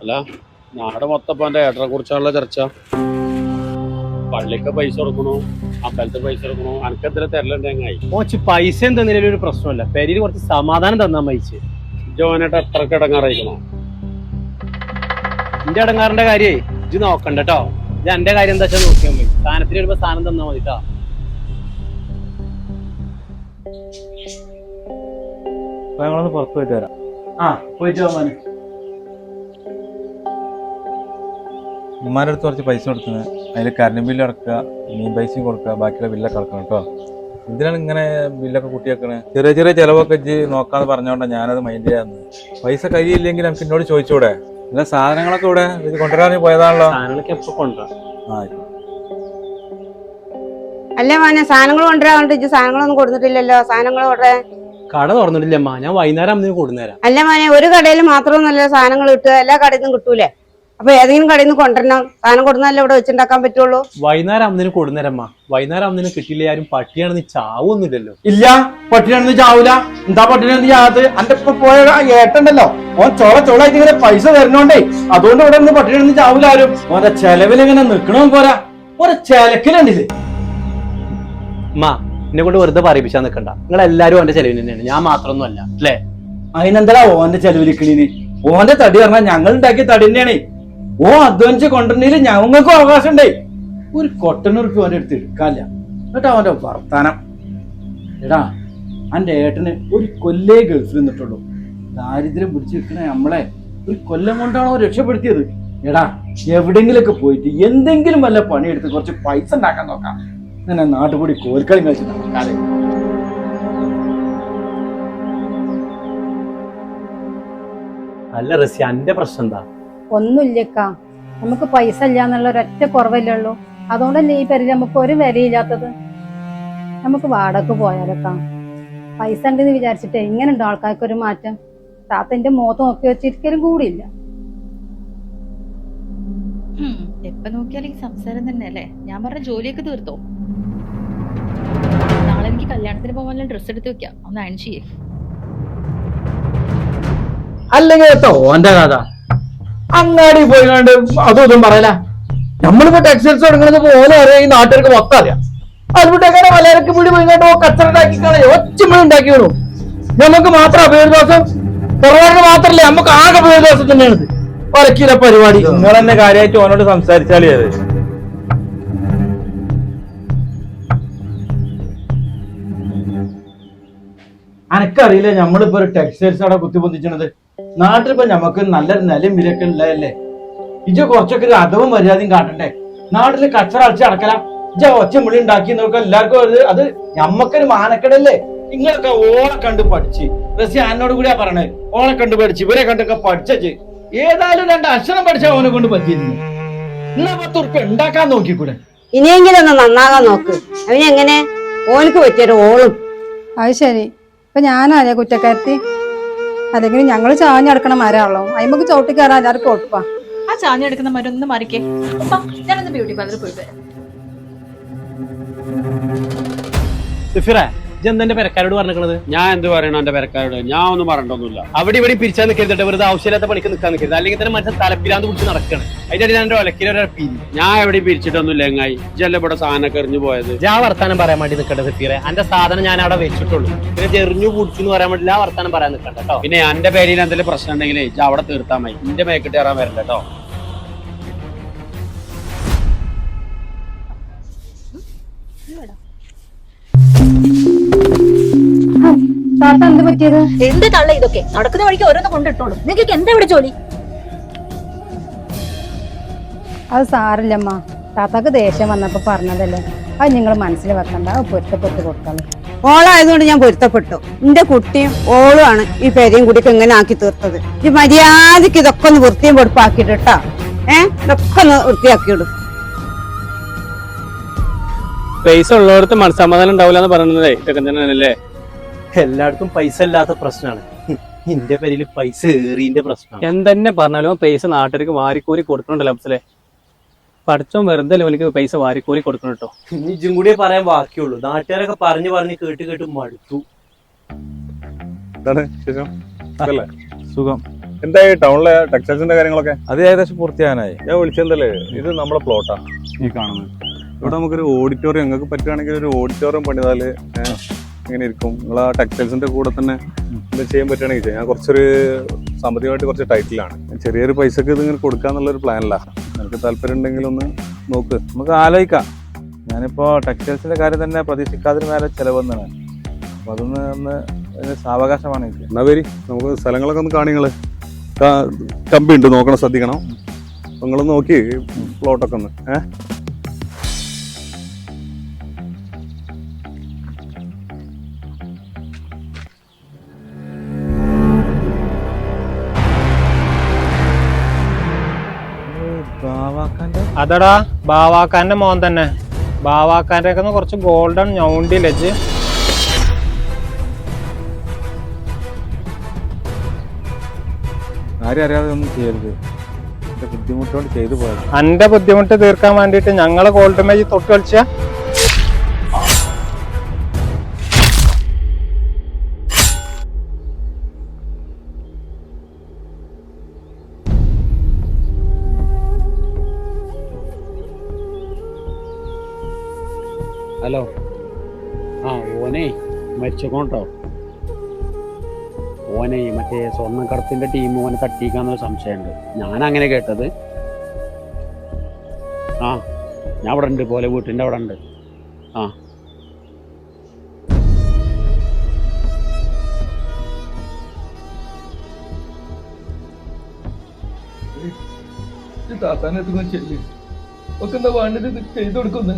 അല്ല നാട് മൊത്തം എന്റെ ഏട്ടനെ കുറിച്ചുള്ള ചർച്ച. പള്ളിക്ക് പൈസ കൊടുക്കണു, അമ്പലത്തിൽ പൈസ കൊടുക്കണു, അനക്കെന്തിനാ തരലുണ്ടെങ്ങായി. ഓച്ച് പൈസ എന്തെങ്കിലും ഒരു പ്രശ്നമല്ല, പെരിയിൽ കുറച്ച് സമാധാനം തന്നാ മയിച്ച്. ജോനായിട്ട് അത്രക്ക് ഇടങ്ങാറായിക്കണോ? എന്റെ ഇടങ്ങാറിന്റെ കാര്യേ ഇജ്ജ് നോക്കണ്ട കേട്ടോ. ഇത് എന്റെ കാര്യം എന്താ വെച്ചാൽ നോക്കിയാൽ മതി. സ്ഥാനത്തിന് വരുമ്പോ സ്ഥാനം തന്നാ മതി കേട്ടോ. ഞങ്ങളൊന്ന് പുറത്ത് പോയിട്ട് വരാം. പോയിട്ട് പോകാന് ഉമ്മാരുടെ അടുത്ത് കുറച്ച് പൈസ കൊടുക്കുന്നത്, അതിൽ കറണ്ട് ബില്ല് അടക്കുക, മീൻ പൈസയും കൊടുക്കുക, ബാക്കിയുള്ള ബില്ലൊക്കെ അടക്കണം കേട്ടോ. എന്തിനാണ് ഇങ്ങനെ ബില്ലൊക്കെ കൂട്ടി വെക്കണേ? ചെറിയ ചെറിയ ചിലവൊക്കെ ഇജ്ജ് നോക്കാന്ന് പറഞ്ഞോണ്ടാണ് ഞാനത് മൈൻഡ് ചെയ്യാന്ന്. പൈസ കയ്യില്ലെങ്കിൽ നമുക്ക് എന്നോട് ചോദിച്ചൂടെ? അല്ല സാധനങ്ങളൊക്കെ ഇവിടെ ഇത് കൊണ്ടുവരാൻ പോയതാണല്ലോ. സാധനങ്ങളൊക്കെ എപ്പോ കൊണ്ടുവരാം. അല്ലേ മോനെ, സാധനങ്ങൾ കൊണ്ടുവരാണ്ട് ഇജ്ജ് സാധനങ്ങളൊന്നും കൊടുത്തിട്ടില്ലല്ലോ. സാധനങ്ങൾ കൊണ്ടുവരാൻ കട തുറന്നിട്ടില്ല അമ്മ, ഞാൻ വൈകുന്നേരം അമ്മ കൊടുന്നേരാം. അല്ല മോനെ, ഒരു കടയിൽ മാത്രമൊന്നുമല്ല സാധനങ്ങൾ കിട്ടുക, എല്ലാ കടയിൽ നിന്നും കിട്ടൂലേ. അപ്പൊ ഏതെങ്കിലും കടയിൽ നിന്ന് കൊണ്ടുവരണം. സാധനം കൊടുത്താലേ ഇവിടെ വെച്ചുണ്ടാക്കാൻ പറ്റുള്ളൂ. വൈകുന്നേരം അമ്മന് കൊടുന്നേരമ്മ. വൈകുന്നേരം അമ്മന് കിട്ടില്ല, ആരും പട്ടിയാണെന്ന് ചാവൊന്നുമില്ലല്ലോ. ഇല്ല, പട്ടിണിയാണെന്ന് ചാവൂല. എന്താ പട്ടിണിയാണെന്ന് ചാവത്ത്? അന്റെ ഇപ്പൊ പോയ ഏട്ടണ്ടല്ലോ, ഓൻ ചോളായിട്ട് ഇങ്ങനെ പൈസ തരണോണ്ടേ, അതുകൊണ്ട് ഇവിടെ നിന്ന് പട്ടിണിയാണെന്ന് ചാവൂല ആരും. ഓന്റെ ചെലവിലിങ്ങനെ നിക്കണോ പോരാ, ഓരോ ചെലക്കിലുണ്ടില്ലേ. അമ്മ എന്നെ കൊണ്ട് വെറുതെ പറയിപ്പിച്ചാ നിൽക്കണ്ട. നിങ്ങൾ എല്ലാരും ഓന്റെ ചെലവിന് തന്നെയാണ്, ഞാൻ മാത്രമൊന്നും അല്ല അല്ലേ. അതിനെന്താ ഓന്റെ ചെലവിലിക്കണീന്? ഓന്റെ തടി പറഞ്ഞാൽ ഞങ്ങൾ ഉണ്ടാക്കിയ തടി തന്നെയാണ്. ഓ അധ്വാനിച്ച് കൊണ്ടുവരണേല് ഞങ്ങൾക്കും അവകാശം ഉണ്ടേ. ഒരു കൊട്ടനുറുപ്പ് ഓന്റെ അടുത്ത് എടുക്കാനില്ല കേട്ടോ. അവന്റെ വർത്താനം എടാ, അന്റെ ഏട്ടന് ഒരു കൊല്ലേ ഗൾഫിൽ നിന്നിട്ടുള്ളൂ. ദാരിദ്ര്യം പിടിച്ചു നിൽക്കണേ നമ്മളെ ഒരു കൊല്ലം കൊണ്ടാണോ രക്ഷപ്പെടുത്തിയത്. എടാ, എവിടെങ്കിലൊക്കെ പോയിട്ട് എന്തെങ്കിലും വല്ല പണിയെടുത്ത് കുറച്ച് പൈസ ഉണ്ടാക്കാൻ നോക്കാം. അങ്ങനെ നാട്ടുകൂടി കോൽക്കളി കളിച്ച് നടക്കാതെ. അല്ല റസി, എന്റെ പ്രശ്നം എന്താ? ഒന്നുമില്ലക്കാ, നമുക്ക് പൈസ ഇല്ല എന്നുള്ള ഒരൊറ്റ കുറവല്ലേ ഉള്ളൂ. അതുകൊണ്ടല്ലേ ഈ പേരിൽ നമുക്ക് ഒരു വിലയില്ലാത്തത്. നമുക്ക് വാടക പോയാലൊക്കെ പൈസ ഉണ്ടെന്ന് വിചാരിച്ചിട്ടേ ഇങ്ങനെ ഉണ്ടോ ആൾക്കാർക്ക് ഒരു മാറ്റം? താത്തന്റെ മുഖത്ത് നോക്കി വെച്ചിരിക്കലും കൂടിയില്ല. എപ്പൊ നോക്കിയാലും ഈ സംസാരം തന്നെ അല്ലേ. ഞാൻ പറഞ്ഞ ജോലിയൊക്കെ തീർത്തോ? നാളെ എനിക്ക് കല്യാണത്തിന് പോകാനുള്ള ഡ്രസ്സ് എടുത്ത് വെക്കാം, ഒന്ന് അയൺ ചെയ്യേ. അല്ലെങ്കിൽ കേട്ടോ ഓന്റെ കഥ അങ്ങാടി പോയിക്കാണ്ട് അതും ഇതും പറയല. നമ്മളിപ്പോ ടെക്സ്റ്റൈൽസ് തുടങ്ങുന്നത് പോലെ അറിയാം, ഈ നാട്ടുകാർക്ക് മൊത്തം അറിയാം. അതുകൊണ്ടൊക്കെ മലയാളക്ക് കൂടി പോയിക്കാണ്ട് കച്ചറ ഉണ്ടാക്കിക്കാണെ ഒച്ചമണി ഉണ്ടാക്കി വേണു. നമുക്ക് മാത്രം അഭിവൃദ്ധിവാസം കുറവാണ് മാത്രല്ലേ, നമുക്ക് ആകെ അഭിവൃദ്ധിവാസം തന്നെയാണ് വരക്കില്ല പരിപാടി. നിങ്ങൾ തന്നെ കാര്യമായിട്ട് ഓനോട് സംസാരിച്ചാലേ അത്. അനക്കറിയില്ല നമ്മളിപ്പോ ഒരു ടെക്സ്റ്റൈൽസ് അവിടെ കുത്തിപ്പൊന്തിച്ചത്. നാട്ടിലിപ്പോ നമുക്ക് നല്ലൊരു നിലയും വിലയൊക്കെ ഉള്ളതല്ലേ. ഇജ് കുറച്ചൊക്കെ ഒരു അധവും മര്യാദയും കാട്ടണ്ടേ. നാട്ടില് കച്ചറ അടിച്ച് അടക്കല ഇജ ഒച്ചമുളി ഉണ്ടാക്കി നോക്കാം. എല്ലാവർക്കും അത് ഞമ്മക്കൊരു മാനക്കടല്ലേ. നിങ്ങളൊക്കെ ഓളെ കണ്ട് പഠിച്ച് റസി എന്നോട് കൂടിയാ പറയണേ. ഓളെ കണ്ട് പഠിച്ച് ഇവരെ കണ്ടൊക്കെ പഠിച്ചു. ഏതായാലും 2 അക്ഷരം പഠിച്ച ഓനെ കൊണ്ട് പറ്റിയിരുന്നു. എന്നാ 10 ഉറുപ്പ്യ ഉണ്ടാക്കാൻ നോക്കിക്കൂടെ? ഇനിയെങ്കിലും ഒന്ന് നന്നാകാൻ നോക്ക്. അവനെങ്ങനെ ഓനക്ക് പറ്റിയൊരു ഓളും. അത് ശരി, ഇപ്പൊ ഞാനല്ലേ കുറ്റക്കാരത്തി? അല്ലെങ്കിൽ ഞങ്ങള് ചാഞ്ഞടക്കണ മരാണല്ലോ, അയിമക്ക് ചവിട്ടി കയറാൻ എല്ലാവർക്കും ഒട്ടുപ്പാ. ആ ചാഞ്ഞെടുക്കുന്ന മരൊന്ന് മറിക്കേ. ഞാനൊന്ന് ബ്യൂട്ടി പാർലറിൽ പോയിട്ട് വരാം. സിഫിറേ, ഇജെന്താ പെരക്കാരോട് പറഞ്ഞിരിക്കണത്? ഞാൻ എന്ത് പറയണോ എന്റെ പെരക്കാരോട്? ഞാൻ ഒന്നും പറഞ്ഞിട്ടൊന്നുമില്ല. അവിടെ ഇവിടെ പിരിച്ചാൽ നിൽക്കരുത്, വെറുതെ ആവശ്യമില്ലാത്ത പണിക്ക് നിൽക്കാൻ നിൽക്കരുത്. അല്ലെങ്കിൽ തന്നെ മനുഷ്യൻ തലപ്പിലാന്ന് പിടിച്ച് നടക്കണം. അതിന്റെ അടി ഞാൻ ഒലക്കിലൊരപ്പി. ഞാൻ എവിടെ പിരിച്ചിട്ടൊന്നുമില്ല. എങ്ങായി ഇജല്ല ഇവിടെ സാധനമൊക്കെ എറിഞ്ഞു പോയത്. ആ വർത്താനം പറയാൻ വേണ്ടി നിൽക്കട്ടെ സിഫീറെ. എന്റെ സാധനം ഞാൻ അവിടെ വെച്ചിട്ടുള്ളൂ. പിന്നെ ചെറിഞ്ഞു കുടിച്ചു എന്ന് പറയാൻ വേണ്ടില്ല ആ വർത്താനം പറയാൻ നിൽക്കണ്ട കേട്ടോ. പിന്നെ എന്റെ പേരിൽ എന്തെങ്കിലും പ്രശ്നം ഉണ്ടെങ്കിലേ ഇജ അവിടെ തീർത്താൽ മതി. എന്റെ മേക്കിട്ട് കയറാൻ വരണ്ട കേട്ടോ. താത്ത എന്ത് പറ്റിയത്? എന്ത് തള്ള ഇതൊക്കെ? നടക്കുന്ന വഴിക്ക് ഓരോന്ന് കൊണ്ടിട്ടോളൂ. നിങ്ങൾക്ക് എന്താ ഇവിടെ ജോലി? അത് സാറില്ലമ്മ, താത്താക്ക് ദേഷ്യം വന്നപ്പോ പറഞ്ഞതല്ലേ. അത് നിങ്ങൾ മനസ്സിൽ വെക്കണ്ട, അത് പൊരുത്തപ്പെട്ട് കൊടുക്കണം. ഓളായതുകൊണ്ട് ഞാൻ പൊരുത്തപ്പെട്ടു. എന്റെ കുട്ടിയും ഓളും ആണ് ഈ പെരയും കുടിക്ക് ഇങ്ങനെ ആക്കി തീർത്തത്. ഈ മര്യാദക്ക് ഇതൊക്കെ ഒന്ന് വൃത്തിയും പൊടുപ്പാക്കിട്ട് കേട്ടോ. ഇതൊക്കെ ഒന്ന് വൃത്തിയാക്കിയിടും. പൈസ ഉള്ളവർക്ക് മനസ്സമാധാനം ഉണ്ടാവില്ല എന്ന് പറയുന്നതേ ഇതൊക്കെ തന്നെയല്ലേ. എല്ലായിടത്തും പൈസ ഇല്ലാത്ത പ്രശ്നമാണ്. എന്റെ പേരിൽ പൈസ ഏറിന്റെ പ്രശ്നം. എന്തെന്നെ പറഞ്ഞാലും പൈസ നാട്ടുകാർക്ക് വാരിക്കോരി കൊടുക്കണുണ്ടല്ലോ അപ്സലെ. പഠിച്ചോ വെറുതെ എനിക്ക് പൈസ വാരിക്കോരി കൊടുക്കണം കേട്ടോ. ഇനി ഇജും കൂടി പറയാൻ ബാക്കിയുള്ളൂ. നാട്ടുകാരൊക്കെ പറഞ്ഞു കേട്ട് മടുത്തു. എന്താണ് അല്ലേ? സുഖം. എന്തായി ടൗണിലെ ടെക്സ്റ്റൈൽസിന്റെ കാര്യങ്ങളൊക്കെ? അത് ഏകദേശം പൂർത്തിയാനായി. ഞാൻ വിളിച്ചെന്തല്ലേ, ഇത് നമ്മുടെ പ്ലോട്ടാ ഈ കാണുന്നത്. ഇവിടെ നമുക്കൊരു ഓഡിറ്റോറിയം, നിങ്ങൾക്ക് പറ്റുകയാണെങ്കിൽ ഒരു ഓഡിറ്റോറിയം പണിതാല് എങ്ങനെ ഇരിക്കും? നിങ്ങൾ ആ ടെക്സ്റ്റൈൽസിന്റെ കൂടെ തന്നെ എന്താ ചെയ്യാൻ പറ്റുകയാണെങ്കിൽ ചെയ്യാം. ഞാൻ കുറച്ചൊരു സാമ്പത്തികമായിട്ട് കുറച്ച് ടൈറ്റിലാണ്. ചെറിയൊരു പൈസക്ക് ഇത് ഇങ്ങനെ കൊടുക്കാന്നുള്ളൊരു പ്ലാനില്ല. നിനക്ക് താല്പര്യം ഉണ്ടെങ്കിൽ ഒന്ന് നോക്ക്, നമുക്ക് ആലോചിക്കാം. ഞാനിപ്പോ ടെക്സ്റ്റൈൽസിന്റെ കാര്യം തന്നെ പ്രതീക്ഷിക്കാതിന് മേലെ ചെലവെന്നാണ്. അപ്പൊ അതൊന്ന് ഒന്ന് സാവകാശമാണ് എനിക്ക്. എന്നാ വരി, നമുക്ക് സ്ഥലങ്ങളൊക്കെ ഒന്ന് കാണിങ്ങള്. കമ്പി ഉണ്ട്, നോക്കണം, ശ്രദ്ധിക്കണം. നിങ്ങൾ നോക്കി പ്ലോട്ടൊക്കെ ഒന്ന് അതടാ ബാവാക്കാന്റെ മോൻ തന്നെ. ബാവാക്കാന്റെ ഒക്കെ കുറച്ച് ഗോൾഡൻ ഞൗണ്ടി ലജ്. ആരും അറിയാതെ ഒന്നും ചെയ്യരുത്. എന്റെ ബുദ്ധിമുട്ടുകൊണ്ട് ചെയ്തു പോയത്. അന്റെ ബുദ്ധിമുട്ട് തീർക്കാൻ വേണ്ടിട്ട് ഞങ്ങള് ഗോൾഡ് മേജ് തൊട്ട് കളിച്ച. ഹലോ, ഓനെ മരിച്ചോട്ടോ. ഓനെ മറ്റേ സ്വർണ്ണക്കടത്തിന്റെ ടീം ഓനെ തട്ടിക്കാന്നൊരു സംശയമുണ്ട്. ഞാനങ്ങനെ കേട്ടത്. ഞാൻ അവിടെ ഉണ്ട്, പോലെ വീട്ടിൻ്റെ അവിടെ ഉണ്ട്. താത്താനെടുത്ത് ചെല്ല്. ഒക്കെ എന്താ വേണ്ടത് ചെയ്തു കൊടുക്കുന്നു.